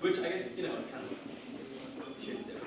Which I guess, kind of shit different.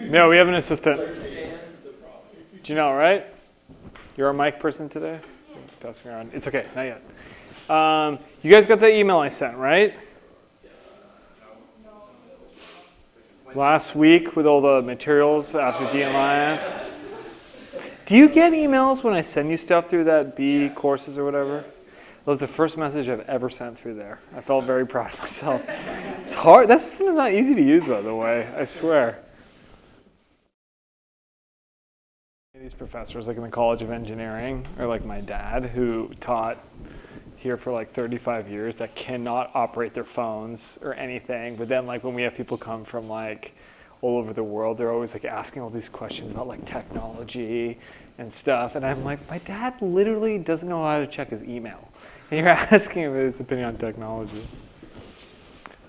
No, we have an assistant. Janelle, right? You're our mic person today? Passing around. It's okay, not yet. You guys got the email I sent, right? Last week with all the materials after DMIS. Do you get emails when I send you stuff through that B courses or whatever? That was the first message I've ever sent through there. I felt very proud of myself. It's hard. That system is not easy to use, by the way. I swear. These professors, like in the College of Engineering, or like my dad, who taught here for like 35 years, that cannot operate their phones or anything. But then, like when we have people come from like all over the world, they're always like asking all these questions about like technology and stuff. And I'm like, my dad literally doesn't know how to check his email. And you're asking him his opinion on technology.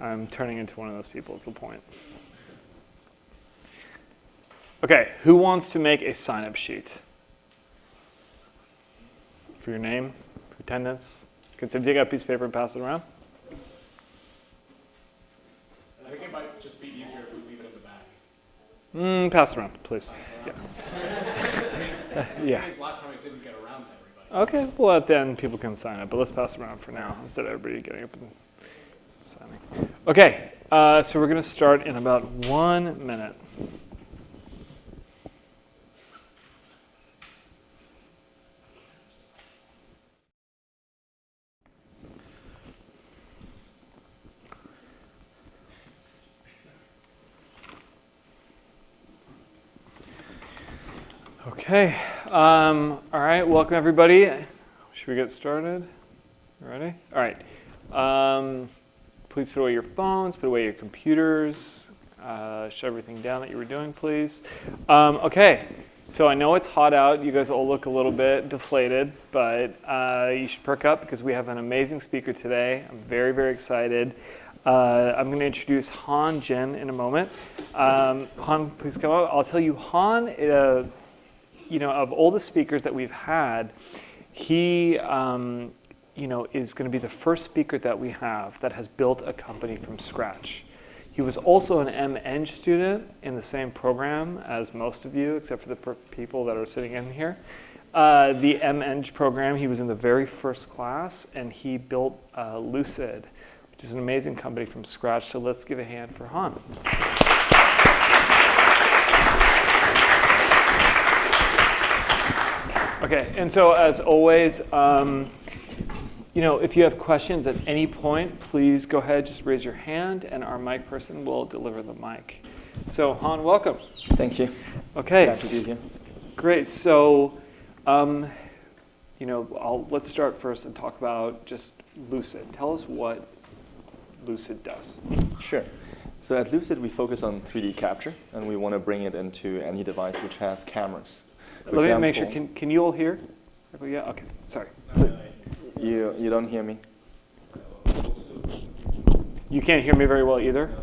I'm turning into one of those people is the point. Okay, who wants to make a sign-up sheet? For your name, for attendance? Can somebody take out a piece of paper and pass it around? I think it might just be easier if we leave it in the back. Pass it around, please. Yeah. Yeah. Last time it didn't get around to everybody. Okay, well then people can sign up, but let's pass it around for now instead of everybody getting up and signing. Okay, so we're going to start in about 1 minute. Okay, all right, welcome everybody. Should we get started? Ready? All right, please put away your phones, put away your computers, shut everything down that you were doing, please. Okay, so I know it's hot out. You guys all look a little bit deflated, but you should perk up because we have an amazing speaker today. I'm very, very excited. I'm going to introduce Han Jin in a moment. Han, please come up. I'll tell you, Han, of all the speakers that we've had, he, is going to be the first speaker that we have that has built a company from scratch. He was also an MEng student in the same program as most of you, except for the people that are sitting in here. The MEng program, he was in the very first class, and he built Lucid, which is an amazing company from scratch. So let's give a hand for Han. Okay, and so as always, if you have questions at any point, please go ahead, just raise your hand, and our mic person will deliver the mic. So Han, welcome. Thank you. Okay. Glad to be here. Great. So, let's start first and talk about just Lucid. Tell us what Lucid does. Sure. So at Lucid, we focus on 3D capture, and we want to bring it into any device which has cameras. Let me make sure, can you all hear? Yeah, okay, sorry. Please. You don't hear me? You can't hear me very well either?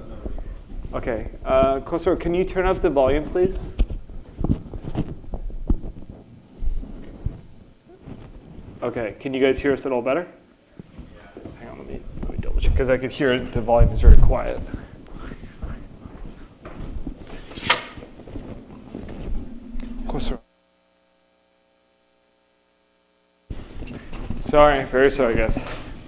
Okay, Kosor, can you turn up the volume, please? Okay, can you guys hear us at all better? Yeah. Hang on, let me double check, because I could hear the volume is very quiet. Closer. Sorry, very sorry, guys.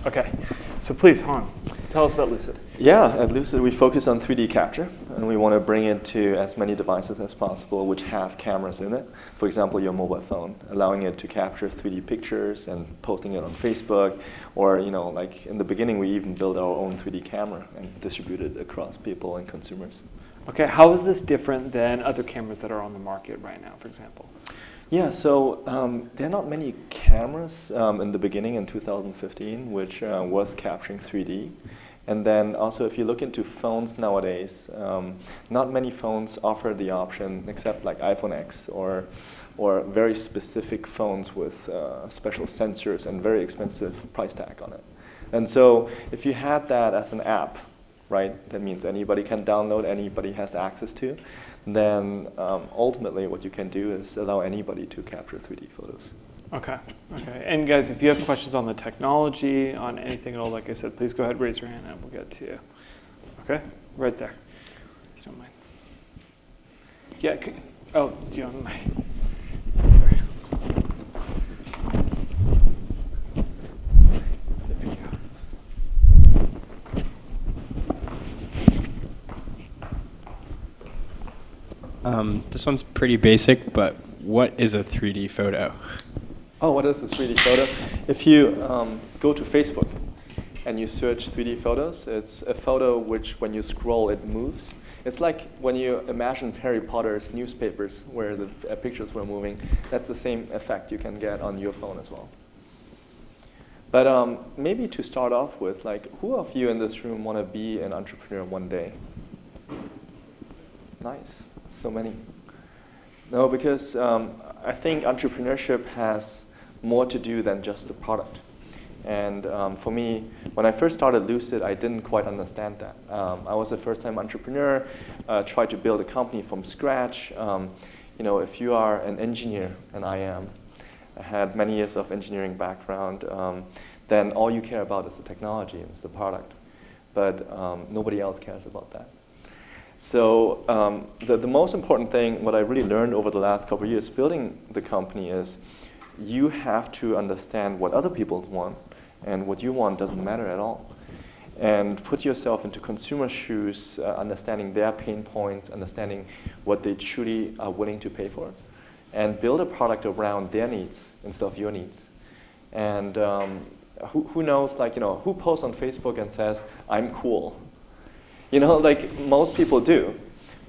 Okay, so please, Han, tell us about Lucid. Yeah, at Lucid we focus on 3D capture, and we want to bring it to as many devices as possible which have cameras in it. For example, your mobile phone, allowing it to capture 3D pictures and posting it on Facebook, or like in the beginning we even built our own 3D camera and distributed it across people and consumers. Okay, how is this different than other cameras that are on the market right now, for example? Yeah, so there are not many cameras in the beginning in 2015 which was capturing 3D. And then also if you look into phones nowadays, not many phones offer the option except like iPhone X or very specific phones with special sensors and very expensive price tag on it. And so if you had that as an app, right, that means anybody can download, anybody has access to, then ultimately what you can do is allow anybody to capture 3D photos. Okay. And guys, if you have questions on the technology, on anything at all, like I said, please go ahead, raise your hand, and we'll get to you. Okay? Right there, if you don't mind. Yeah, do you want my... It's over there. There you go. This one's pretty basic, but what is a 3D photo? Oh, what is a 3D photo? If you go to Facebook and you search 3D photos, it's a photo which, when you scroll, it moves. It's like when you imagine Harry Potter's newspapers where the pictures were moving. That's the same effect you can get on your phone as well. But maybe to start off with, like, who of you in this room want to be an entrepreneur one day? Nice, so many. No, because I think entrepreneurship has more to do than just the product. And for me, when I first started Lucid, I didn't quite understand that. I was a first-time entrepreneur, tried to build a company from scratch. If you are an engineer, and I am, I had many years of engineering background, then all you care about is the technology and it's the product. But nobody else cares about that. So the most important thing, what I really learned over the last couple of years building the company is you have to understand what other people want, and what you want doesn't matter at all. And put yourself into consumer shoes, understanding their pain points, understanding what they truly are willing to pay for, and build a product around their needs instead of your needs. And who knows, who posts on Facebook and says, "I'm cool"? Like most people do,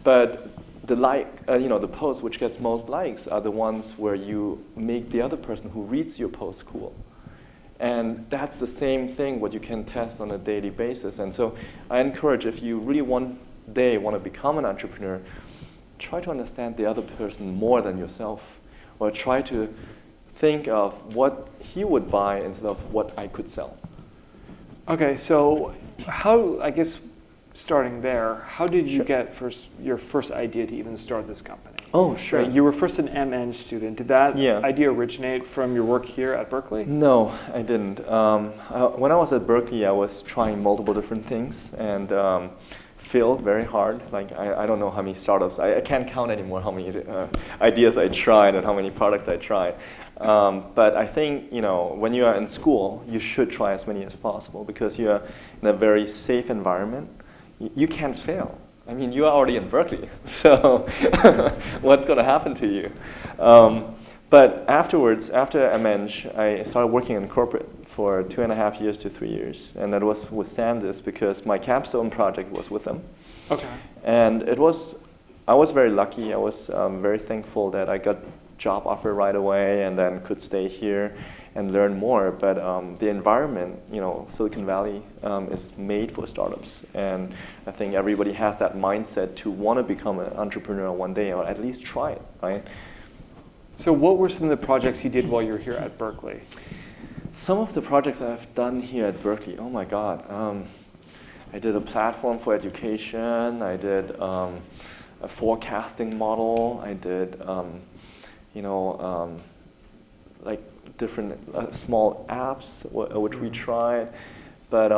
but the post which gets most likes are the ones where you make the other person who reads your post cool. And that's the same thing what you can test on a daily basis. And so I encourage, if you really one day want to become an entrepreneur, try to understand the other person more than yourself, or try to think of what he would buy instead of what I could sell. Okay, so starting there, how did you get your first idea to even start this company? Oh, sure. Right, you were first an MN student. Did that Yeah. idea originate from your work here at Berkeley? No, I didn't. When I was at Berkeley, I was trying multiple different things and failed very hard. Like I don't know how many startups. I can't count anymore how many ideas I tried and how many products I tried. But I think when you are in school, you should try as many as possible because you are in a very safe environment. You can't fail. I mean, you are already in Berkeley, so what's going to happen to you? But afterwards, after MN, I started working in corporate for 2.5 years to 3 years, and that was with SanDisk because my capstone project was with them. Okay. And I was very lucky. I was very thankful that I got job offer right away and then could stay here and learn more. But the environment, Silicon Valley is made for startups. And I think everybody has that mindset to want to become an entrepreneur one day, or at least try it, right? So what were some of the projects you did while you were here at Berkeley? Some of the projects I've done here at Berkeley, oh my God. I did a platform for education. I did a forecasting model. I did, like different small apps which we tried, but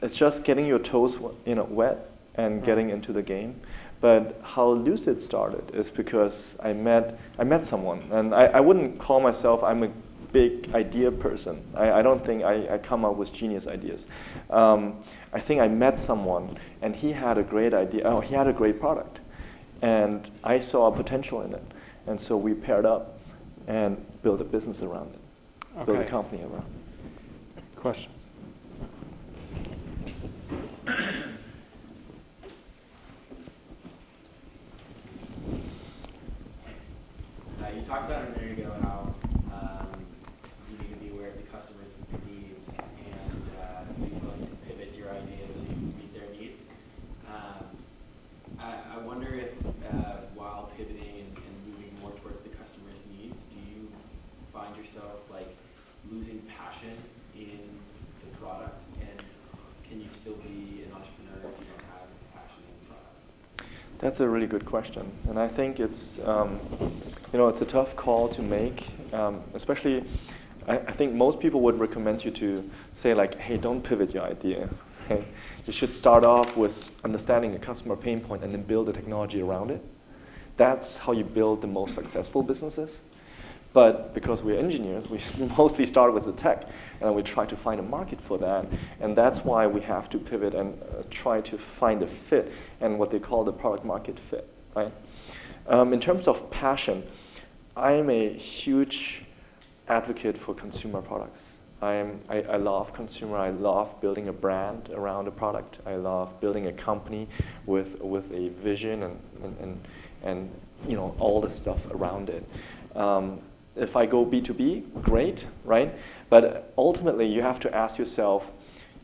it's just getting your toes wet and getting into the game. But how Lucid started is because I met someone, and I wouldn't call myself I'm a big idea person. I don't think I come up with genius ideas. I think I met someone, and he had a great idea. Oh, he had a great product, and I saw potential in it, and so we paired up and built a business around it, built a company around it. Questions? You talked about a minute ago how you need to be aware of the customer's needs and be willing to pivot your idea to meet their needs. I wonder if while pivoting and moving more towards the customer's needs, do you find yourself like losing passion in the product, and can you still be an entrepreneur if you don't have passion in the product? That's a really good question, and I think it's it's a tough call to make, especially. I think most people would recommend you to say like, hey, don't pivot your idea. Okay? You should start off with understanding a customer pain point and then build the technology around it. That's how you build the most successful businesses. But because we're engineers, we mostly start with the tech, and we try to find a market for that. And that's why we have to pivot and try to find a fit and what they call the product market fit. Right? In terms of passion, I'm a huge advocate for consumer products. I love consumer. I love building a brand around a product. I love building a company with a vision and all the stuff around it. If I go B2B, great, right? But ultimately, you have to ask yourself,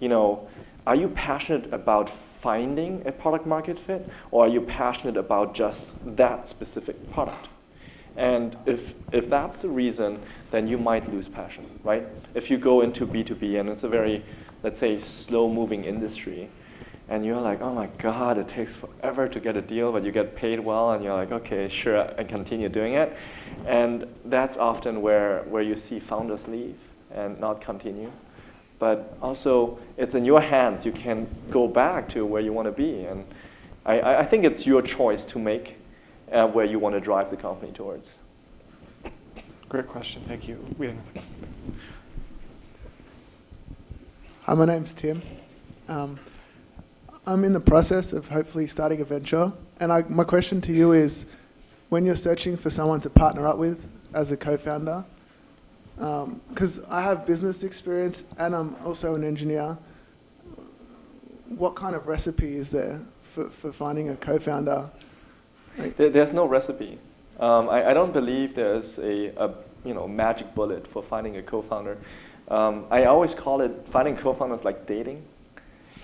are you passionate about finding a product market fit, or are you passionate about just that specific product? And if that's the reason, then you might lose passion, right? If you go into B2B and it's a very, let's say, slow-moving industry, and you're like, oh my God, it takes forever to get a deal, but you get paid well, and you're like, okay, sure, I continue doing it. And that's often where you see founders leave and not continue. But also, it's in your hands. You can go back to where you want to be. And I think it's your choice to make where you want to drive the company towards. Great question. Thank you. We have another. Hi, my name's Tim. I'm in the process of hopefully starting a venture. And my question to you is, when you're searching for someone to partner up with as a co-founder, because I have business experience and I'm also an engineer, what kind of recipe is there for finding a co-founder? There's no recipe. I don't believe there's a magic bullet for finding a co-founder. I always call it finding co-founders like dating.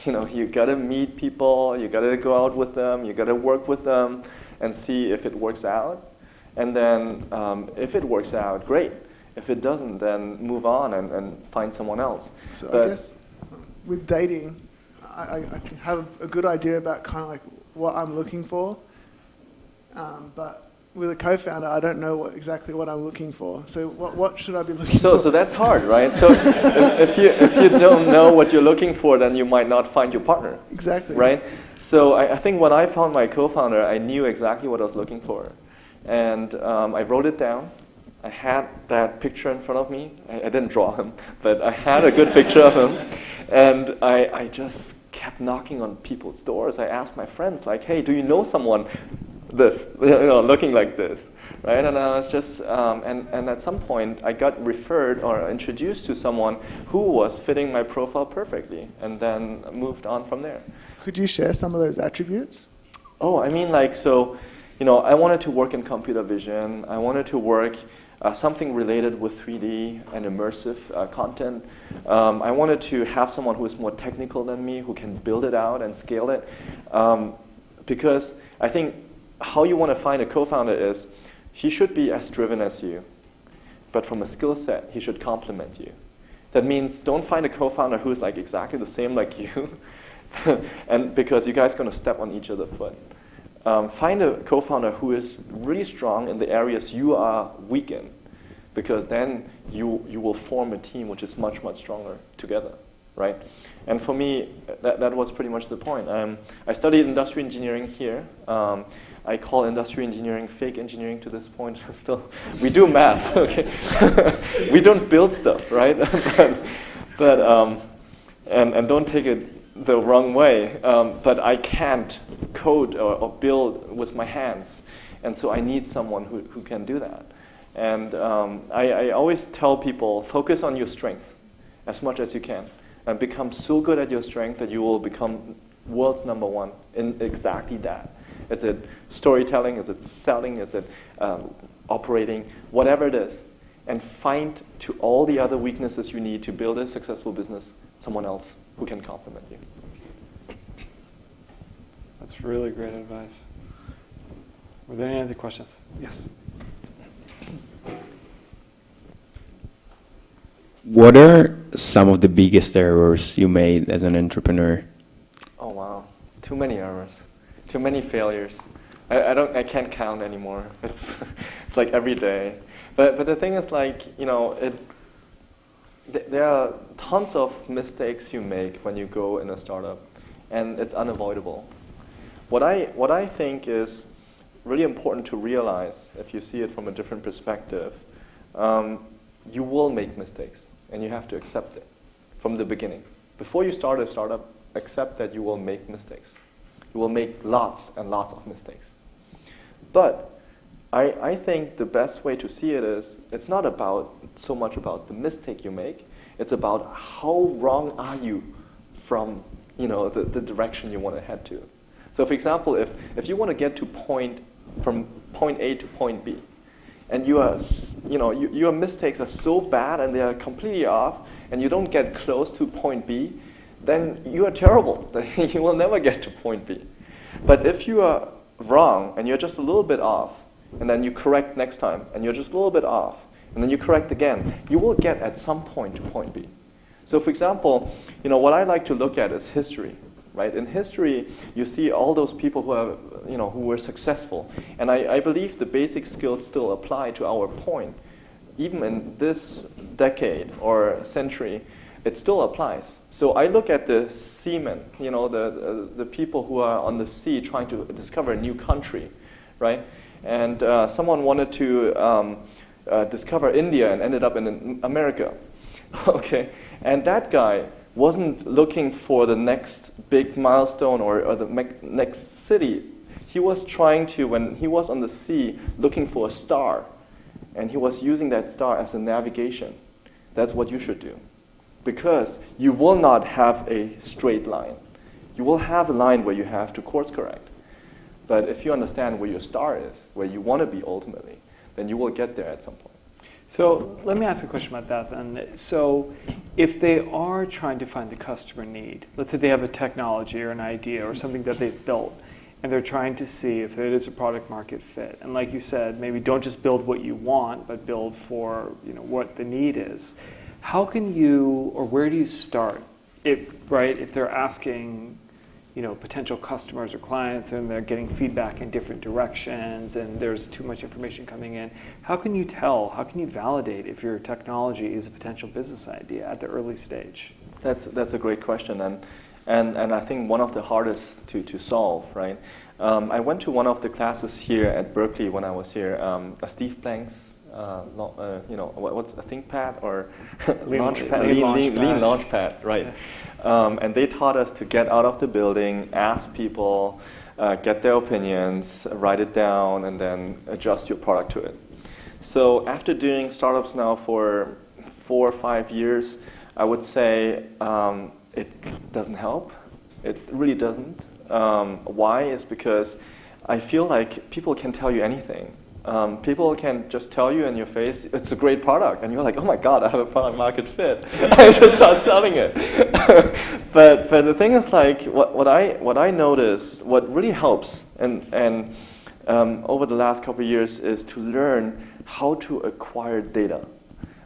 You gotta meet people, you gotta go out with them, you gotta work with them, and see if it works out. And then if it works out, great. If it doesn't, then move on and find someone else. So I guess with dating, I have a good idea about kind of like what I'm looking for. But with a co-founder, I don't know exactly what I'm looking for. So what should I be looking for? So that's hard, right? So if you don't know what you're looking for, then you might not find your partner. Exactly. Right? So I think when I found my co-founder, I knew exactly what I was looking for. And I wrote it down. I had that picture in front of me. I didn't draw him, but I had a good picture of him. And I just kept knocking on people's doors. I asked my friends, like, hey, do you know someone looking like this, right? And I was just, and at some point I got referred or introduced to someone who was fitting my profile perfectly, and then moved on from there. Could you share some of those attributes? Oh, I mean, I wanted to work in computer vision. I wanted to work something related with 3D and immersive content. I wanted to have someone who is more technical than me, who can build it out and scale it, because I think how you want to find a co-founder is he should be as driven as you, but from a skill set, he should complement you. That means don't find a co-founder who is like exactly the same like you, and because you guys are going to step on each other's foot. Find a co-founder who is really strong in the areas you are weak in. because then you will form a team which is much, much stronger together, right? And for me, that was pretty much the point. I studied industrial engineering here. I call industrial engineering fake engineering to this point. Still, we do math, okay? We don't build stuff, right? And don't take it the wrong way. But I can't code or build with my hands, and so I need someone who can do that. And I always tell people, focus on your strength as much as you can, and become so good at your strength that you will become world's #1 in exactly that. Is it storytelling? Is it selling? Is it operating? Whatever it is. And find to all the other weaknesses you need to build a successful business someone else who can complement you. That's really great advice. Were there any other questions? Yes. What are some of the biggest errors you made as an entrepreneur? Oh wow, too many errors, too many failures. I can't count anymore. It's like every day. But the thing is, like, there are tons of mistakes you make when you go in a startup, and it's unavoidable. What I think is really important to realize, if you see it from a different perspective, you will make mistakes, and you have to accept it from the beginning. Before you start a startup, accept that you will make mistakes. You will make lots and lots of mistakes. But I think the best way to see it is, it's not so much about the mistake you make, it's about how wrong are you from the direction you want to head to. So for example, if you want to get from point A to point B, and your mistakes are so bad and they are completely off, and you don't get close to point B, then you are terrible. You will never get to point B. But if you are wrong and you're just a little bit off, and then you correct next time, and you're just a little bit off, and then you correct again, you will get at some point to point B. So for example, what I like to look at is history, right? In history, you see all those people who were successful, and I believe the basic skills still apply to our point. Even in this decade or century, it still applies. So I look at the seamen, the people who are on the sea trying to discover a new country, right? And someone wanted to discover India and ended up in America. Okay, and that guy wasn't looking for the next big milestone or the next city. He was trying to, when he was on the sea, looking for a star, and he was using that star as a navigation. That's what you should do, because you will not have a straight line. You will have a line where you have to course correct. But if you understand where your star is, where you want to be ultimately, then you will get there at some point. So let me ask a question about that then. So if they are trying to find the customer need, let's say they have a technology or an idea or something that they've built, and they're trying to see if it is a product market fit. And like you said, maybe don't just build what you want, but build for what the need is. How can you, or where do you start? If they're asking potential customers or clients, and they're getting feedback in different directions, and there's too much information coming in. How can you tell, how can you validate if your technology is a potential business idea at the early stage? That's a great question, and I think one of the hardest to solve, right? I went to one of the classes here at Berkeley when I was here, Steve Blank's, what's a ThinkPad or Lean Launchpad, right? Yeah. And they taught us to get out of the building, ask people, get their opinions, write it down, and then adjust your product to it. So after doing startups now for 4 or 5 years, I would say it doesn't help. It really doesn't. Why? Is because I feel like people can tell you anything. People can just tell you in your face, it's a great product, and you're like, oh my God, I have a product market fit. I should start selling it. but the thing is, like, what I notice, what really helps, and over the last couple of years, is to learn how to acquire data.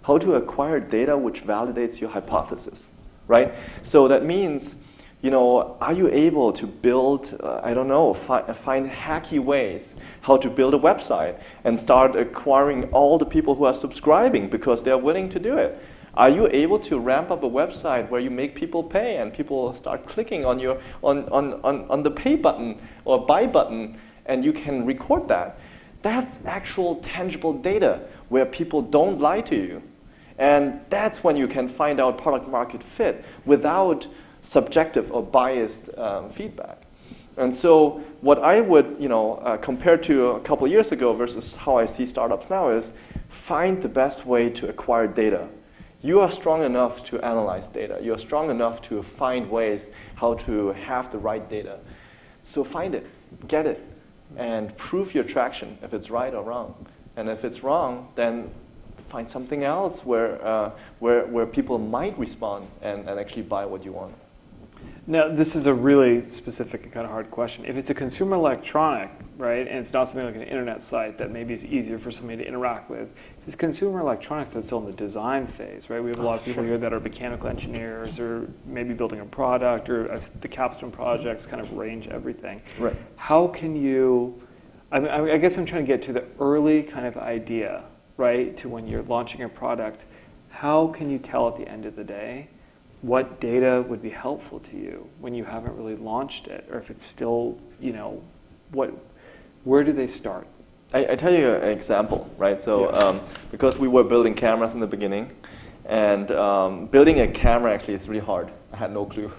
How to acquire data which validates your hypothesis, right? So that means Are you able to build, I don't know, find hacky ways how to build a website and start acquiring all the people who are subscribing because they're willing to do it? Are you able to ramp up a website where you make people pay and people start clicking on your on the pay button or buy button, and you can record that? That's actual tangible data where people don't lie to you. And that's when you can find out product market fit without subjective or biased feedback. And so what I would, compare to a couple of years ago versus how I see startups now is find the best way to acquire data. You are strong enough to analyze data. You're strong enough to find ways how to have the right data. So find it, get it, and prove your traction if it's right or wrong. And if it's wrong, then find something else where people might respond and actually buy what you want. Now, this is a really specific and kind of hard question. If it's a consumer electronic, right, and it's not something like an internet site that maybe is easier for somebody to interact with, if it's consumer electronics that's still in the design phase, right? We have a lot of people here that are mechanical engineers or maybe building a product, or the capstone projects kind of range everything. Right. How can you, I guess I'm trying to get to the early kind of idea, right, to when you're launching a product. How can you tell at the end of the day what data would be helpful to you when you haven't really launched it, or if it's still, where do they start? I tell you an example, right? So because we were building cameras in the beginning, and building a camera actually is really hard. I had no clue.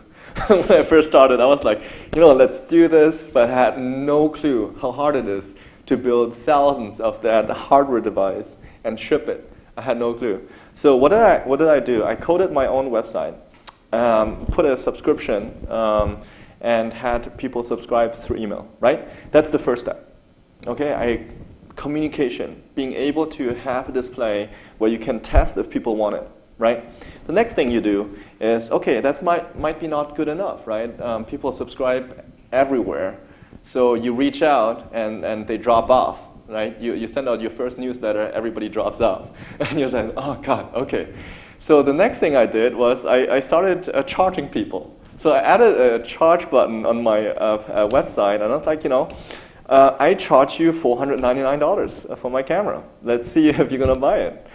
When I first started, I was like, let's do this, but I had no clue how hard it is to build thousands of that hardware device and ship it. I had no clue. So what did I do? I coded my own website, put a subscription, and had people subscribe through email, right? That's the first step. Okay, communication, being able to have a display where you can test if people want it, right? The next thing you do is, okay, that might be not good enough, right? People subscribe everywhere, so you reach out and they drop off, right? You send out your first newsletter, everybody drops off, and you're like, oh God, okay. So the next thing I did was I started charging people. So I added a charge button on my website, and I was like, I charge you $499 for my camera. Let's see if you're gonna buy it.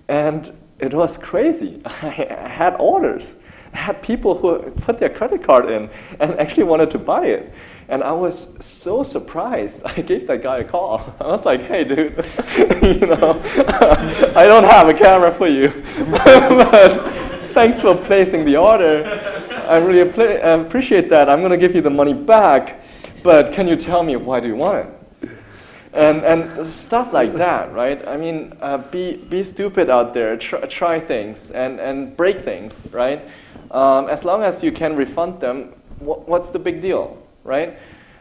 And it was crazy. I had orders. I had people who put their credit card in and actually wanted to buy it. And I was so surprised. I gave that guy a call. I was like, hey, dude, I don't have a camera for you, but thanks for placing the order. I really appreciate that. I'm going to give you the money back, but can you tell me why do you want it? And stuff like that, right? I mean, be stupid out there, try things and break things, right? As long as you can refund them, what's the big deal? Right?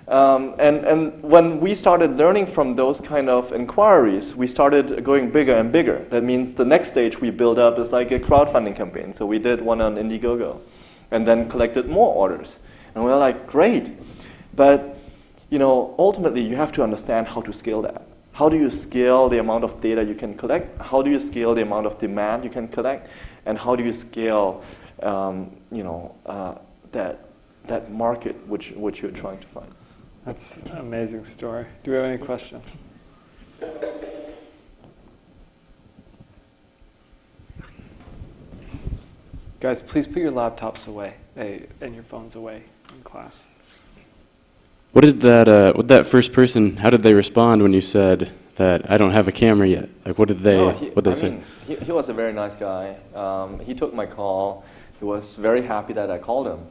And when we started learning from those kind of inquiries, we started going bigger and bigger. That means the next stage we build up is like a crowdfunding campaign. So we did one on Indiegogo and then collected more orders. And we were like, great. But ultimately you have to understand how to scale that. How do you scale the amount of data you can collect? How do you scale the amount of demand you can collect? And how do you scale that market which you're trying to find? That's an amazing story. Do we have any questions? Guys, please put your laptops away and your phones away in class. What did that first person, how did they respond when you said that I don't have a camera yet? Like, what did they say? He was a very nice guy. He took my call. He was very happy that I called him.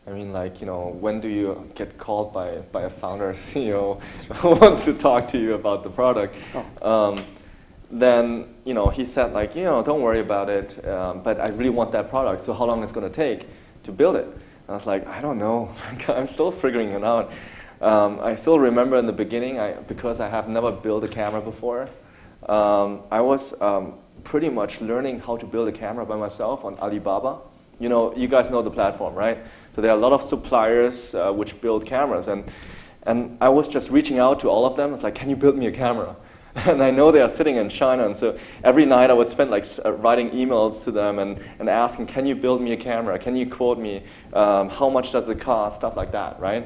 I mean, when do you get called by a founder, CEO who wants to talk to you about the product? Then, he said, don't worry about it, but I really want that product, so how long is it going to take to build it? And I was like, I don't know. I'm still figuring it out. I still remember in the beginning, because I have never built a camera before, I was pretty much learning how to build a camera by myself on Alibaba. You guys know the platform, right? So there are a lot of suppliers which build cameras, and I was just reaching out to all of them. It's like, can you build me a camera? And I know they are sitting in China, and so every night I would spend like writing emails to them and asking, can you build me a camera? Can you quote me? How much does it cost? Stuff like that, right?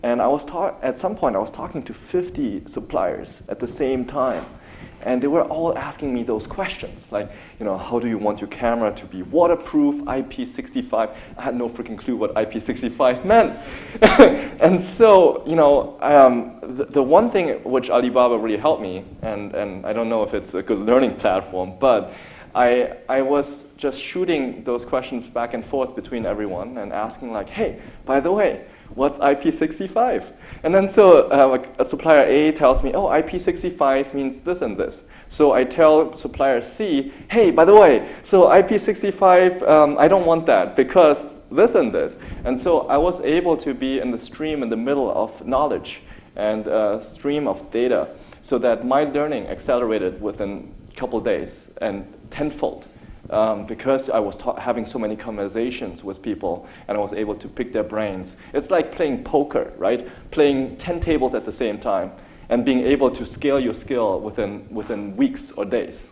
And at some point I was talking to 50 suppliers at the same time. And they were all asking me those questions, like, how do you want your camera to be waterproof, IP65? I had no freaking clue what IP65 meant. And so, the one thing which Alibaba really helped me, and I don't know if it's a good learning platform, but I was just shooting those questions back and forth between everyone and asking like, hey, by the way, what's IP65? And then so like a supplier A tells me, oh, IP65 means this and this. So I tell supplier C, hey, by the way, so IP65, I don't want that because this and this. And so I was able to be in the stream in the middle of knowledge and stream of data so that my learning accelerated within a couple days and tenfold. Because I was having so many conversations with people and I was able to pick their brains. It's like playing poker, right? Playing 10 tables at the same time and being able to scale your skill within weeks or days.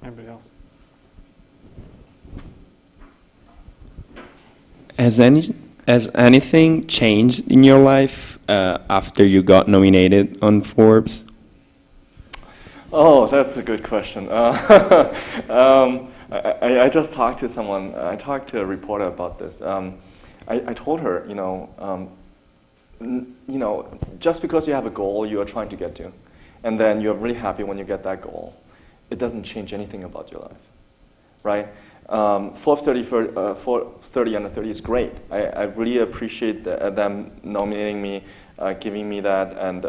Anybody else? Has anything changed in your life after you got nominated on Forbes? Oh, that's a good question. I just talked to someone. I talked to a reporter about this. I told her, just because you have a goal you are trying to get to, and then you're really happy when you get that goal, it doesn't change anything about your life, right? Forbes 30 under 30 is great. I really appreciate them nominating me, giving me that, and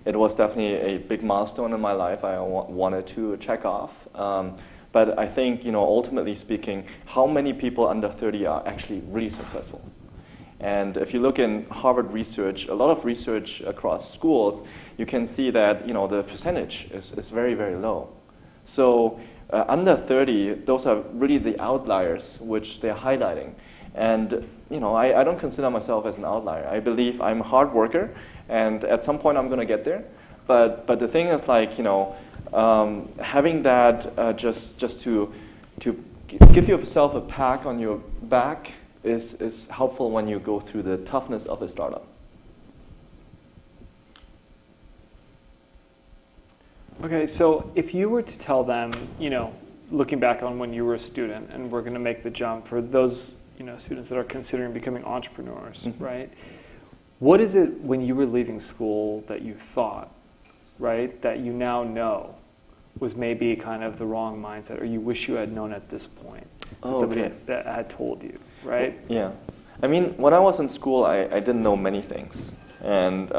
it was definitely a big milestone in my life I wanted to check off. But I think, ultimately speaking, how many people under 30 are actually really successful? And if you look in Harvard research, a lot of research across schools, you can see that, the percentage is very, very low. So under 30, those are really the outliers which they're highlighting. And, I don't consider myself as an outlier. I believe I'm a hard worker. And at some point, I'm going to get there. But the thing is, like, having that just to give yourself a pat on your back is helpful when you go through the toughness of a startup. Okay, so if you were to tell them, looking back on when you were a student, and we're going to make the jump for those, students that are considering becoming entrepreneurs, Mm-hmm. right? What is it when you were leaving school that you thought, right, that you now know was maybe kind of the wrong mindset, or you wish you had known at this point? Oh, somebody okay. that had told you, right? Yeah. I mean, when I was in school, I didn't know many things. And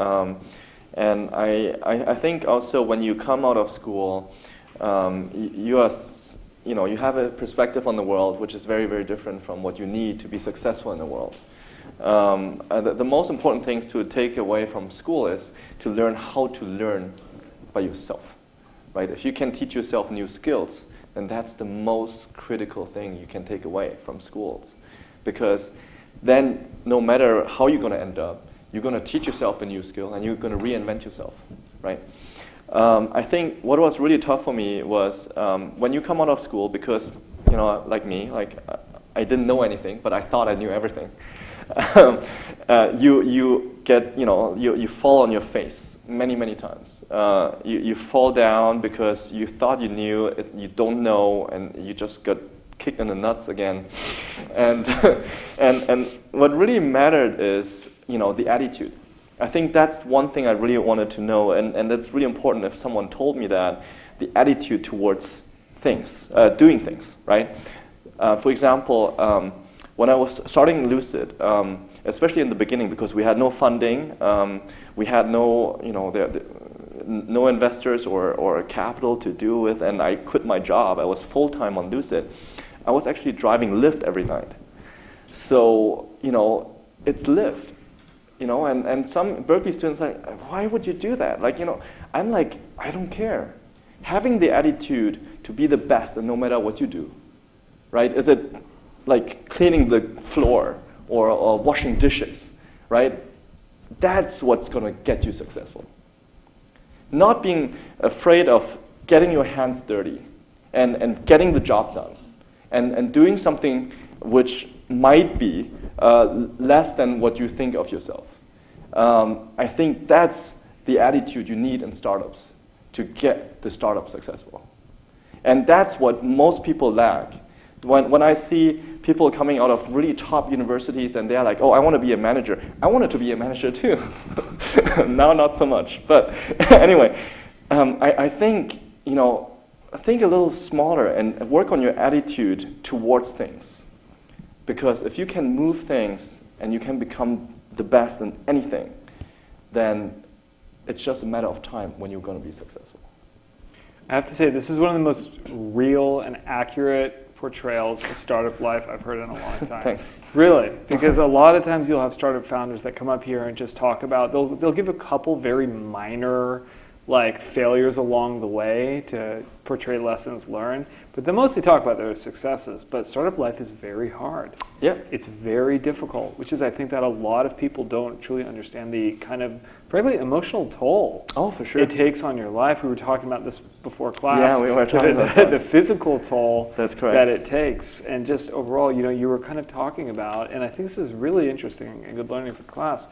I think also when you come out of school, you have a perspective on the world which is very, very different from what you need to be successful in the world. The most important things to take away from school is to learn how to learn by yourself, right? If you can teach yourself new skills, then that's the most critical thing you can take away from schools. Because then no matter how you're going to end up, you're going to teach yourself a new skill and you're going to reinvent yourself, right? I think what was really tough for me was when you come out of school, because, like me, I didn't know anything, but I thought I knew everything. You get, you fall on your face many times. You fall down because you thought you knew it, you don't know, and you just got kicked in the nuts again. And what really mattered is, the attitude. I think that's one thing I really wanted to know, and that's really important if someone told me that, the attitude towards things, doing things, right? For example, when I was starting Lucid, especially in the beginning, because we had no funding, we had no, no investors or capital to do with, and I quit my job. I was full-time on Lucid. I was actually driving Lyft every night. So, it's Lyft, and some Berkeley students are like, why would you do that? I'm like, I don't care. Having the attitude to be the best, and no matter what you do, right? Is it like cleaning the floor or washing dishes, right? That's what's going to get you successful. Not being afraid of getting your hands dirty and getting the job done and doing something which might be less than what you think of yourself. I think that's the attitude you need in startups to get the startup successful. And that's what most people lack. When I see people coming out of really top universities and they're like, oh, I want to be a manager. I wanted to be a manager too. Now not so much. But anyway, I think, think a little smaller and work on your attitude towards things. Because if you can move things and you can become the best in anything, then it's just a matter of time when you're going to be successful. I have to say, this is one of the most real and accurate portrayals of startup life I've heard in a long time. Thanks. Really, because a lot of times you'll have startup founders that come up here and just talk about, they'll give a couple very minor failures along the way to portray lessons learned, but they mostly talk about their successes. But startup life is very hard. Yeah. It's very difficult, which is, I think, that a lot of people don't truly understand the kind of, frankly, emotional toll for sure. it takes on your life. We were talking about this before class. Yeah, we were talking about that. The physical toll That's correct. that it takes, and just overall, you were kind of talking about, and I think this is really interesting and good learning for class.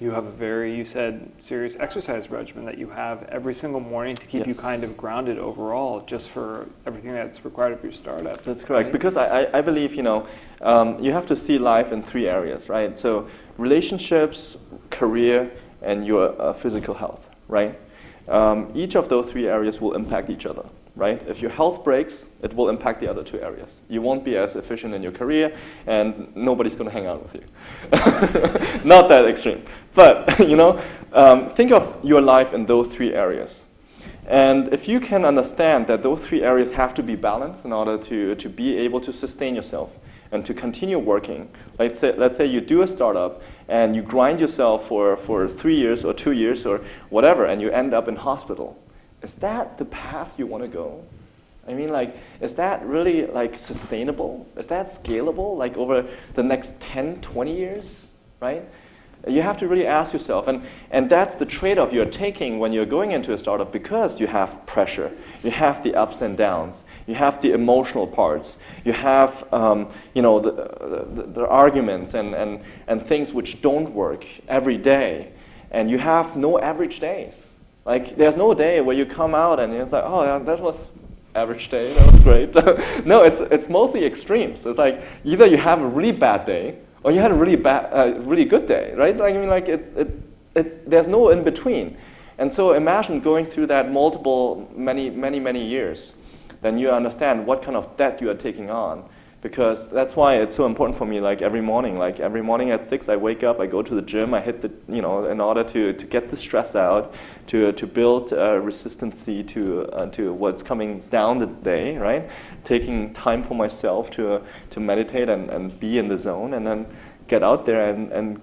You have you said, serious exercise regimen that you have every single morning to keep you kind of grounded overall, just for everything that's required of your startup. That's correct. Right? Because I believe, you have to see life in 3 areas, right? So relationships, career, and your physical health, right? Each of those 3 areas will impact each other, right? If your health breaks, it will impact the other 2 areas. You won't be as efficient in your career, and nobody's going to hang out with you. Not that extreme. But, think of your life in those 3 areas. And if you can understand that those 3 areas have to be balanced in order to be able to sustain yourself and to continue working. Let's say you do a startup and you grind yourself for 3 years or 2 years or whatever, and you end up in hospital. Is that the path you want to go? I mean, is that really sustainable? Is that scalable over the next 10, 20 years, right? You have to really ask yourself, and that's the trade-off you're taking when you're going into a startup, because you have pressure, you have the ups and downs, you have the emotional parts, you have the arguments and things which don't work every day, and you have no average days. There's no day where you come out and it's oh, yeah, that was average day, that was great. No, it's mostly extremes. It's either you have a really bad day or you had a really good day, right? There's no in between. And so imagine going through that many years. Then you understand what kind of debt you are taking on. Because that's why it's so important for me, every morning. Every morning at 6, I wake up, I go to the gym, I hit in order to get the stress out, to build resistancy to what's coming down the day, right? Taking time for myself to meditate and be in the zone, and then get out there and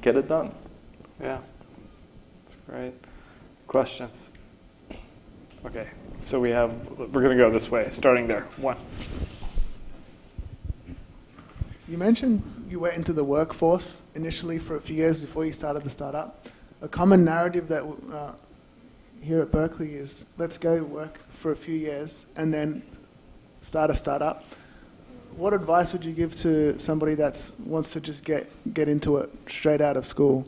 get it done. Yeah, that's great. Questions? Okay, so we're going to go this way, starting there. 1. You mentioned you went into the workforce initially for a few years before you started the startup. A common narrative that here at Berkeley is, let's go work for a few years and then start a startup. What advice would you give to somebody that wants to just get into it straight out of school?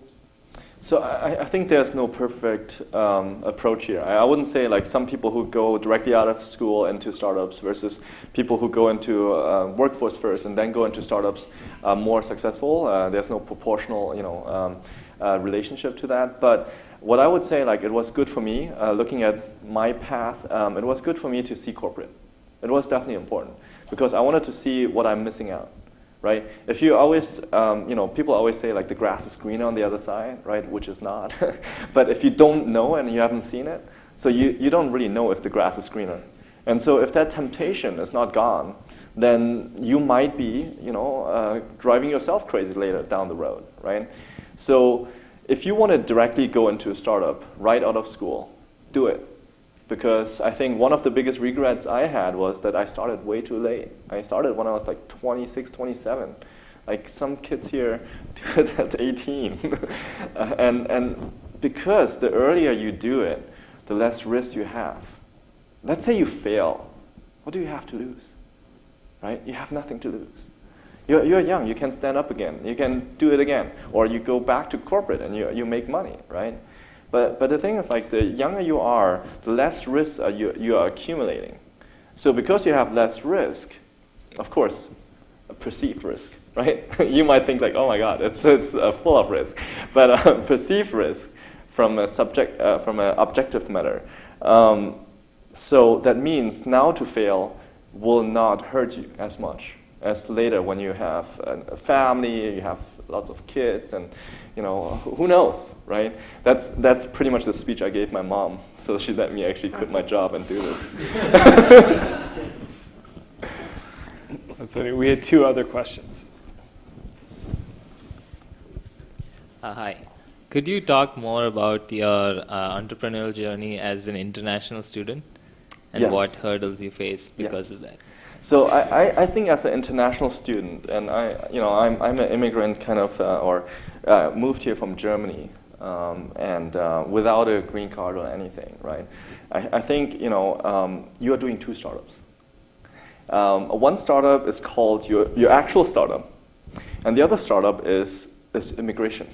So I think there's no perfect approach here. I wouldn't say some people who go directly out of school into startups versus people who go into workforce first and then go into startups are more successful. There's no proportional relationship to that. But what I would say, it was good for me, looking at my path, it was good for me to see corporate. It was definitely important because I wanted to see what I'm missing out. Right? If you always, people always say the grass is greener on the other side, right? Which is not. But if you don't know and you haven't seen it, so you don't really know if the grass is greener. And so if that temptation is not gone, then you might be, driving yourself crazy later down the road, right? So if you want to directly go into a startup right out of school, do it. Because I think one of the biggest regrets I had was that I started way too late. I started when I was 26, 27. Like some kids here do it at 18. and because the earlier you do it, the less risk you have. Let's say you fail. What do you have to lose? Right? You have nothing to lose. You're young, you can stand up again, you can do it again, or you go back to corporate and you make money, right? But the thing is, like, the younger you are, the less risk you are accumulating. So because you have less risk, of course, a perceived risk, right? You might think like, oh my God, it's full of risk, but perceived risk from a from an objective matter. So that means now to fail will not hurt you as much as later when you have a family, you have lots of kids, and who knows, right? That's pretty much the speech I gave my mom, so she let me actually quit my job and do this. That's funny. We had 2 other questions. Hi. Could you talk more about your entrepreneurial journey as an international student and Yes. what hurdles you face because Yes. of that? So I think as an international student, and I'm an immigrant kind of, moved here from Germany, and without a green card or anything, right? I think you are doing 2 startups. One startup is called your actual startup, and the other startup is immigration.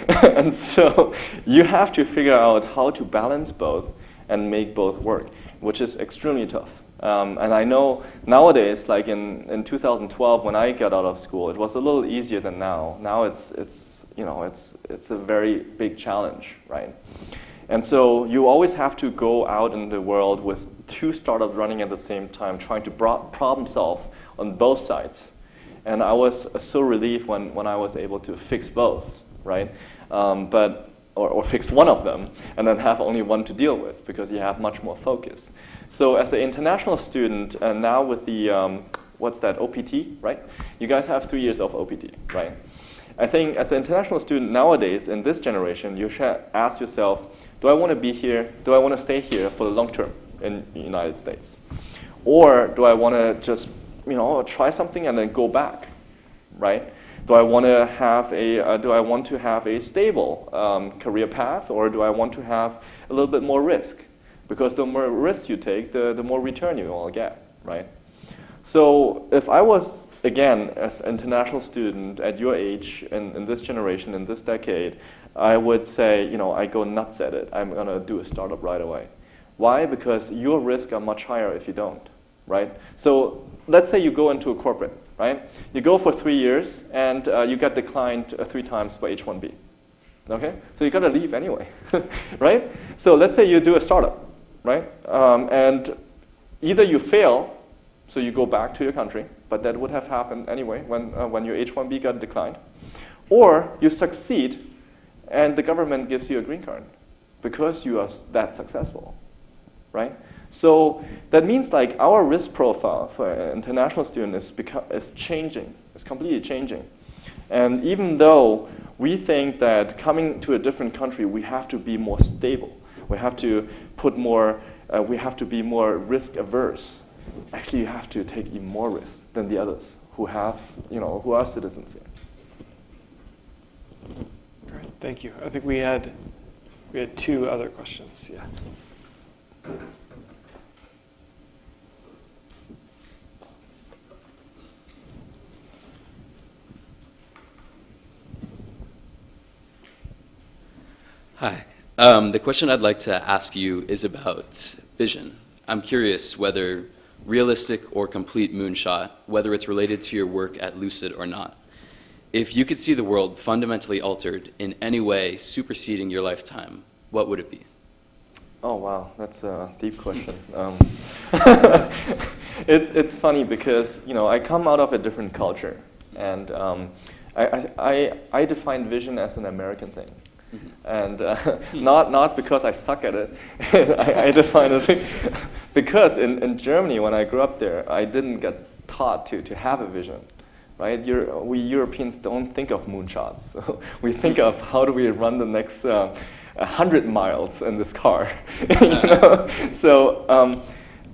And so you have to figure out how to balance both and make both work, which is extremely tough. And I know nowadays, like in 2012 when I got out of school, it was a little easier than now. Now it's a very big challenge, right? And so you always have to go out in the world with 2 startups running at the same time, trying to problem solve on both sides. And I was so relieved when I was able to fix both, right? Or fix one of them and then have only one to deal with, because you have much more focus. So as an international student, and now with the, what's that, OPT, right? You guys have 3 years of OPT, right? I think as an international student nowadays, in this generation, you should ask yourself, do I want to be here? Do I want to stay here for the long term in the United States? Or do I want to just, try something and then go back, right? Do I want to have a stable career path, or do I want to have a little bit more risk? Because the more risk you take, the more return you will get, right? So if I was, again, as an international student at your age, in this generation, in this decade, I would say, I go nuts at it. I'm going to do a startup right away. Why? Because your risks are much higher if you don't, right? So let's say you go into a corporate, right? You go for 3 years, and you get declined 3 times by H-1B. Okay? So you got to leave anyway, right? So let's say you do a startup, right? And either you fail, so you go back to your country, but that would have happened anyway when your H-1B got declined, or you succeed, and the government gives you a green card because you are that successful, right? So that means like our risk profile for an international student is changing. It's completely changing. And even though we think that coming to a different country, we have to be more stable. We have to we have to be more risk averse. Actually, you have to take even more risks than the others who are citizens here. Great, thank you. I think we had 2 other questions. Yeah. Hi. The question I'd like to ask you is about vision. I'm curious whether realistic or complete moonshot, whether it's related to your work at Lucid or not. If you could see the world fundamentally altered in any way superseding your lifetime, what would it be? Oh, wow, that's a deep question. It's funny because, I come out of a different culture, and I define vision as an American thing. And not because I suck at it. I define it because in Germany, when I grew up there, I didn't get taught to have a vision, right? We Europeans don't think of moonshots. So we think of how do we run the next 100 miles in this car. So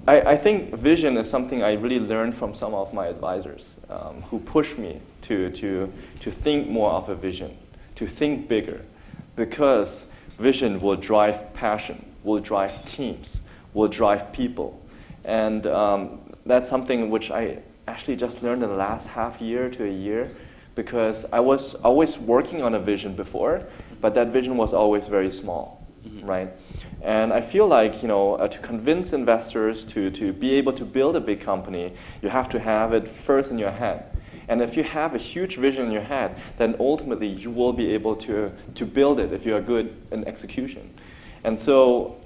I think vision is something I really learned from some of my advisors who pushed me to think more of a vision, to think bigger, because vision will drive passion, will drive teams, will drive people. And that's something which I actually just learned in the last half year to a year, because I was always working on a vision before, but that vision was always very small, right? And I feel like, to convince investors to be able to build a big company, you have to have it first in your head. And if you have a huge vision in your head, then ultimately you will be able to build it if you are good in execution. And so,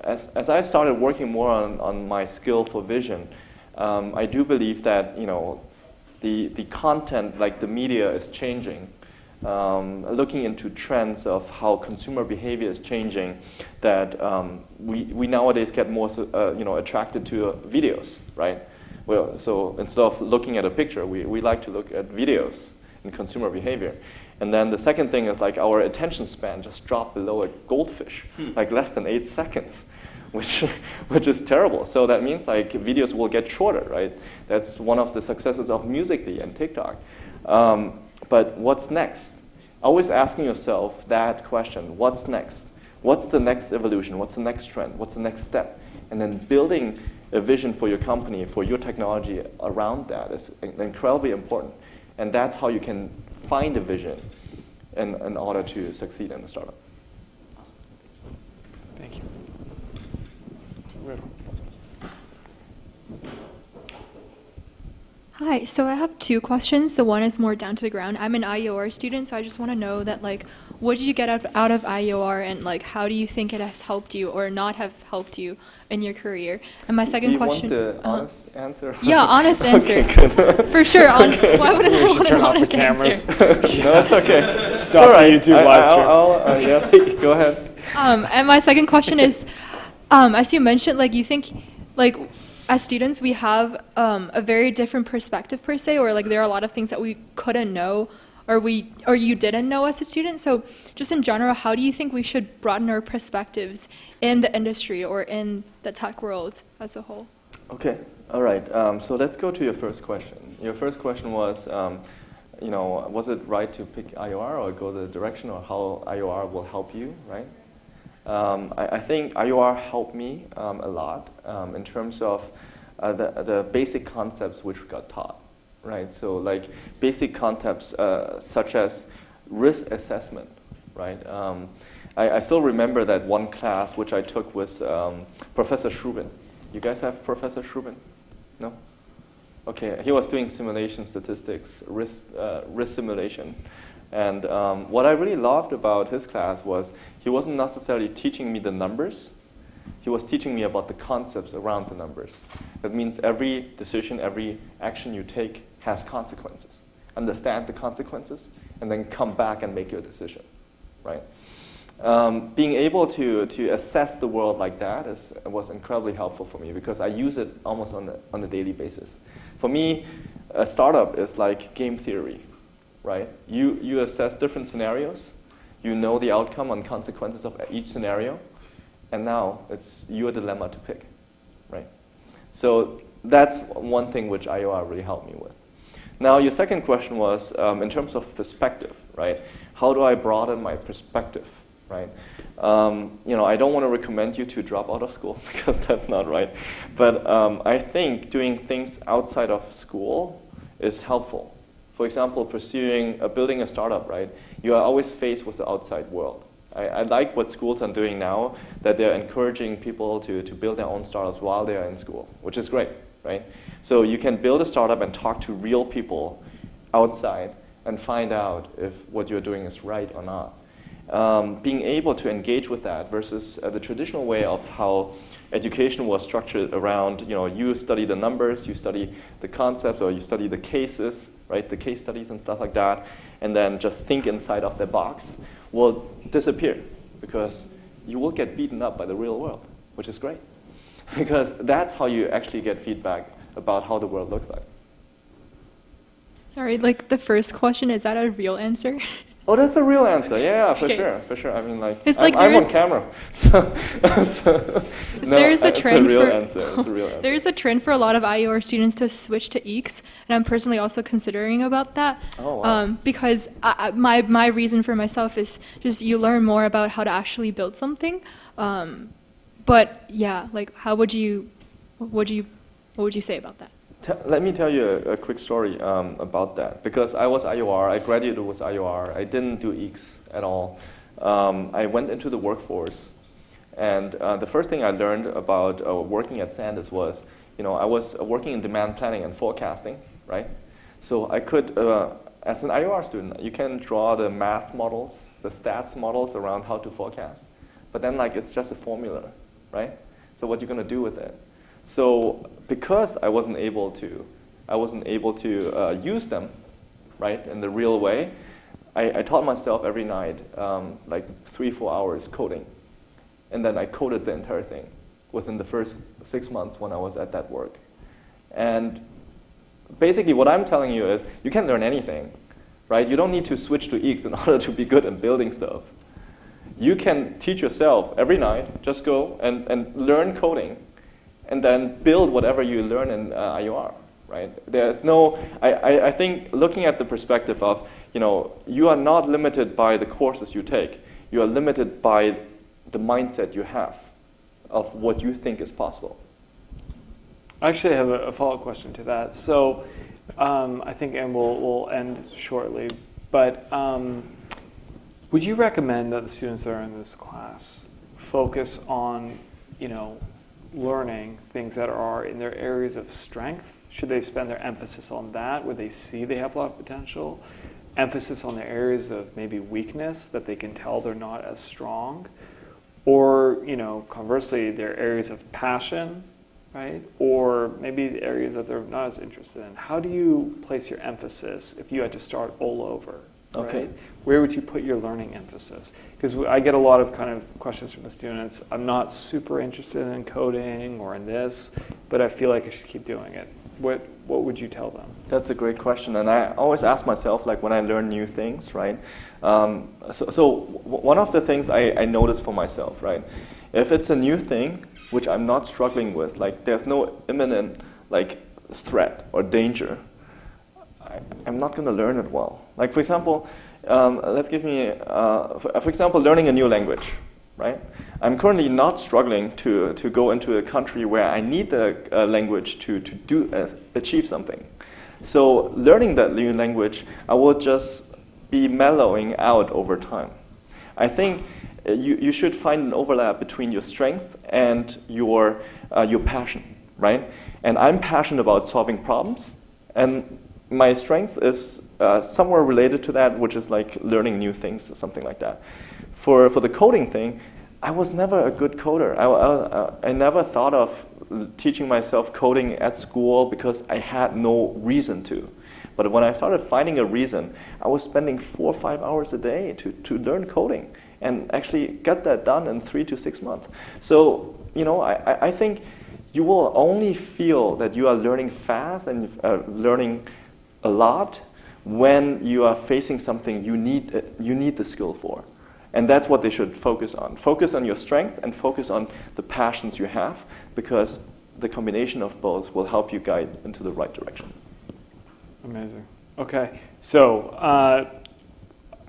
as I started working more on my skill for vision, I do believe that, the content, like the media, is changing. Looking into trends of how consumer behavior is changing, that we nowadays get more attracted to videos, right? Well, so instead of looking at a picture, we like to look at videos in consumer behavior. And then the second thing is like our attention span just dropped below a goldfish, like less than 8 seconds, which is terrible. So that means like videos will get shorter, right? That's one of the successes of Musical.ly and TikTok. But what's next? Always asking yourself that question, what's next? What's the next evolution? What's the next trend? What's the next step? And then building a vision for your company, for your technology around that is incredibly important. And that's how you can find a vision in order to succeed in a startup. Thank you. Hi, so I have 2 questions. The one is more down to the ground. I'm an IOR student, so I just want to know that, like, what did you get out of IOR, and like, how do you think it has helped you or not have helped you in your career? And my second question. Do you want the honest answer? Yeah, honest answer. Okay, good. For sure. Honest. Why wouldn't I want an honest answer? No, it's okay. Stop the YouTube live stream. Yes, go ahead. And my second question is, as you mentioned, like, you think, like, as students, we have a very different perspective per se, or like there are a lot of things that we couldn't know, or you didn't know as a student. So just in general, how do you think we should broaden our perspectives in the industry or in the tech world as a whole? Okay, all right. So let's go to your first question. Your first question was, was it right to pick IOR or go the direction, or how IOR will help you, right? I think IOR helped me a lot in terms of the basic concepts which we got taught, right? So like basic concepts such as risk assessment, right? I still remember that one class which I took with Professor Shrubin. You guys have Professor Shrubin? No? Okay, he was doing simulation statistics, risk simulation. And what I really loved about his class was he wasn't necessarily teaching me the numbers. He was teaching me about the concepts around the numbers. That means every decision, every action you take has consequences. Understand the consequences, and then come back and make your decision, right? Being able to assess the world like that was incredibly helpful for me, because I use it almost on a daily basis. For me, a startup is like game theory. Right? You assess different scenarios, you know the outcome and consequences of each scenario, and now it's your dilemma to pick, right? So that's one thing which IOR really helped me with. Now your second question was in terms of perspective, right? How do I broaden my perspective, right? I don't want to recommend you to drop out of school because that's not right, but I think doing things outside of school is helpful. For example, building a startup, right? You are always faced with the outside world. I like what schools are doing now, that they're encouraging people to build their own startups while they are in school, which is great, right? So you can build a startup and talk to real people outside and find out if what you're doing is right or not. Being able to engage with that versus the traditional way of how education was structured around, you study the numbers, you study the concepts, or you study the cases, right, the case studies and stuff like that, and then just think inside of the box, will disappear, because you will get beaten up by the real world, which is great, because that's how you actually get feedback about how the world looks like. Sorry, like the first question, is that a real answer? Oh, that's a real answer. Yeah, for Okay. sure, for sure. I mean, like, It's like I'm there's- on camera, so no, There is a it's trend a real for answer. It's a real answer. there is a trend for a lot of IUR students to switch to EECS, and I'm personally also considering about that. Oh, wow. Because my reason for myself is just you learn more about how to actually build something. But yeah, like what would you say about that? Let me tell you a quick story about that. Because I was IUR, I graduated with IUR, I didn't do EECS at all. I went into the workforce, and the first thing I learned about working at Sandus was, I was working in demand planning and forecasting, right? So I could, as an IUR student, you can draw the math models, the stats models around how to forecast. But then it's just a formula, right? So what you're gonna do with it? So because I wasn't able to use them, right, in the real way, I taught myself every night, 3-4 hours coding. And then I coded the entire thing within the first 6 months when I was at that work. And basically what I'm telling you is you can learn anything, right? You don't need to switch to EECS in order to be good at building stuff. You can teach yourself every night, just go and learn coding, and then build whatever you learn in IUR, right? There's no, I think looking at the perspective of, you are not limited by the courses you take. You are limited by the mindset you have of what you think is possible. I actually have a follow-up question to that. So I think, and we'll end shortly, but would you recommend that the students that are in this class focus on, learning things that are in their areas of strength? Should they spend their emphasis on that, where they see they have a lot of potential? Emphasis on their areas of maybe weakness that they can tell they're not as strong? Or, conversely, their areas of passion, right? Or maybe the areas that they're not as interested in. How do you place your emphasis if you had to start all over? Okay. Right? Where would you put your learning emphasis? Because I get a lot of kind of questions from the students. I'm not super interested in coding or in this, but I feel like I should keep doing it. What would you tell them? That's a great question, and I always ask myself, when I learn new things, right? So one of the things I notice for myself, right? If it's a new thing, which I'm not struggling with, there's no imminent, threat or danger, I'm not going to learn it well. For example, for example, learning a new language, right? I'm currently not struggling to go into a country where I need the language to achieve something. So learning that new language, I will just be mellowing out over time. I think you should find an overlap between your strength and your passion, right? And I'm passionate about solving problems, and my strength is somewhere related to that, which is learning new things or something like that. For the coding thing, I was never a good coder. I never thought of teaching myself coding at school because I had no reason to. But when I started finding a reason, I was spending 4 or 5 hours a day to learn coding and actually get that done in 3 to 6 months. So, I think you will only feel that you are learning fast and learning a lot when you are facing something you need the skill for. And that's what they should focus on. Focus on your strength and focus on the passions you have, because the combination of both will help you guide into the right direction. Amazing. Okay, so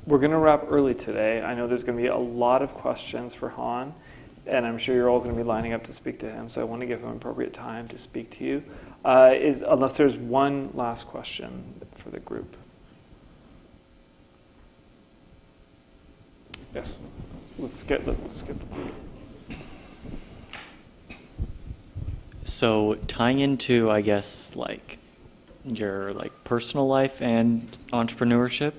we're going to wrap early today. I know there's going to be a lot of questions for Han, and I'm sure you're all going to be lining up to speak to him, so I want to give him appropriate time to speak to you. Unless there's one last question for the group. Yes. Let's skip. So tying into, I guess, your personal life and entrepreneurship,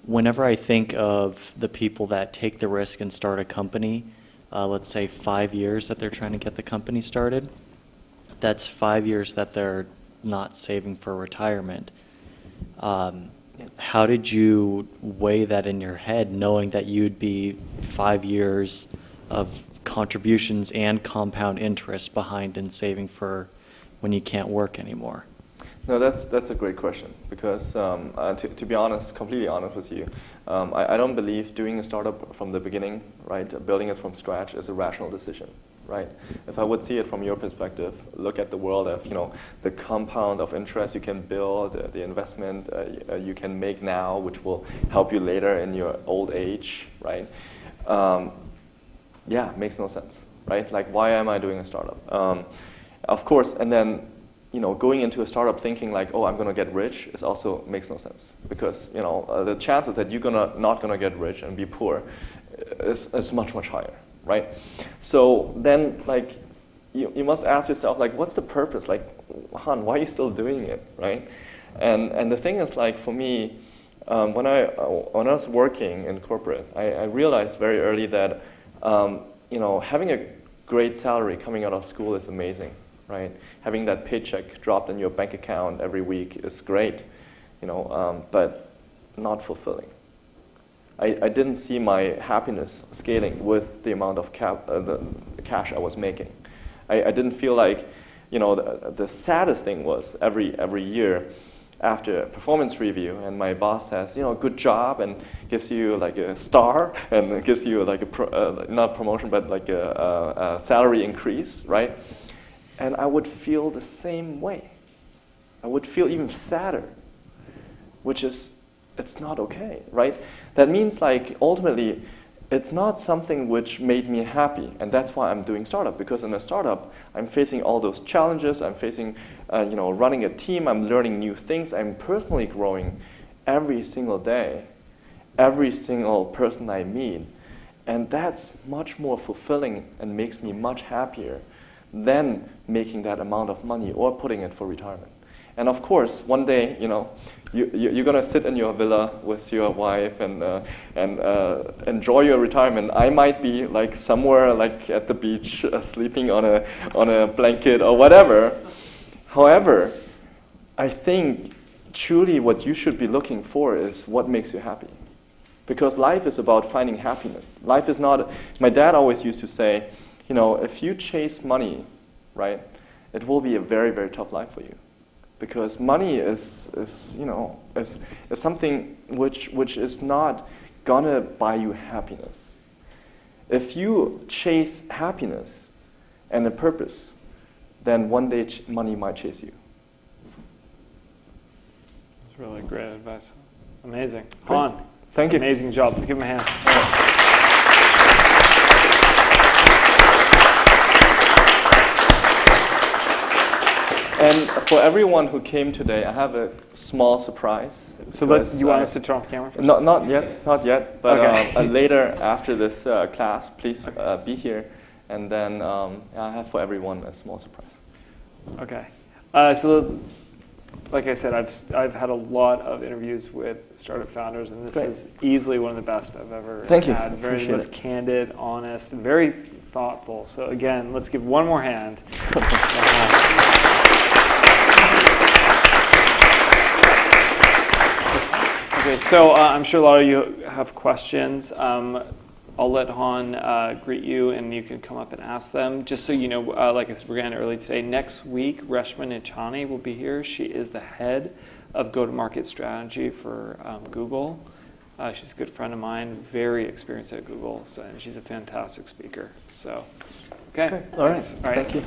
whenever I think of the people that take the risk and start a company, let's say 5 years that they're trying to get the company started, that's 5 years that they're not saving for retirement. How did you weigh that in your head, knowing that you'd be 5 years of contributions and compound interest behind in saving for when you can't work anymore? No, that's a great question because to be honest, completely honest with you, I don't believe doing a startup from the beginning, right, building it from scratch is a rational decision, right? If I would see it from your perspective, look at the world of the compound of interest you can build, the investment you can make now, which will help you later in your old age, right? Yeah, makes no sense, right? Like, why am I doing a startup? Of course, and then going into a startup thinking like, oh, I'm going to get rich, is also makes no sense because the chances that you're not gonna get rich and be poor is much higher, right? So then like you must ask yourself like, what's the purpose? Like, Han, why are you still doing it, right? And the thing is like for me, when I was working in corporate, I realized very early that having a great salary coming out of school is amazing. Right? Having that paycheck dropped in your bank account every week is great, but not fulfilling. I didn't see my happiness scaling with the amount of the cash I was making. I didn't feel like, the saddest thing was every year after a performance review and my boss says, good job and gives you like a star and gives you like not promotion but like a salary increase, right? And I would feel the same way. I would feel even sadder, which is, it's not okay, right? That means like ultimately, it's not something which made me happy, and that's why I'm doing startup. Because in a startup, I'm facing all those challenges. I'm facing, running a team. I'm learning new things. I'm personally growing every single day, every single person I meet, and that's much more fulfilling and makes me much happier than making that amount of money or putting it for retirement. And of course, one day, you're gonna sit in your villa with your wife and enjoy your retirement. I might be like somewhere like at the beach, sleeping on a blanket or whatever. However, I think truly what you should be looking for is what makes you happy. Because life is about finding happiness. Life is not. My dad always used to say, if you chase money, right, it will be a very, very tough life for you. Because money is something which is not gonna buy you happiness. If you chase happiness and a purpose, then one day money might chase you. That's really great advice. Amazing. Han, thank you. Amazing job. Let's give him a hand. And for everyone who came today, I have a small surprise. So you want us to turn off the camera first? Not yet. But okay. Later after this class, please be here. And then I have for everyone a small surprise. Okay. So like I said, I've had a lot of interviews with startup founders, and this is easily one of the best I've ever had. Very most candid, honest, very thoughtful. So again, let's give one more hand. Okay, so I'm sure a lot of you have questions. I'll let Han greet you, and you can come up and ask them. Just so you know, like I said, we're getting early today. Next week, Reshma Nichani will be here. She is the head of go-to-market strategy for Google. She's a good friend of mine, very experienced at Google, and she's a fantastic speaker. So, okay. All right. Thank you.